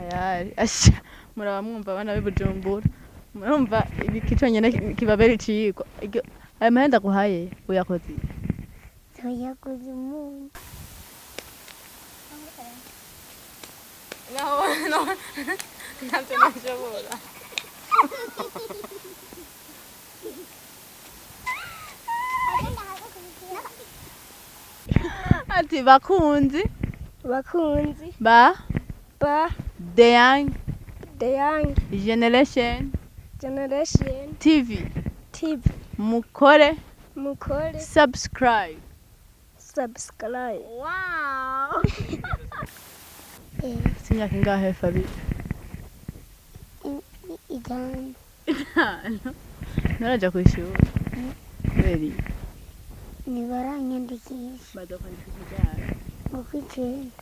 tayari asha muraba mwumva abana b'ibujumbura murumva ibiki cyonyine kibabera iciyiko ayo mahenda guhaye uyakoze yakoze umuntu no ntabyo nashobora ati bakunzi ba the young generation TV mukore subscribe wow sinyaka ingahe Fabi naraja kwishuri kweli ni baranyandikisha badokwandikisha cyane mu kwicenda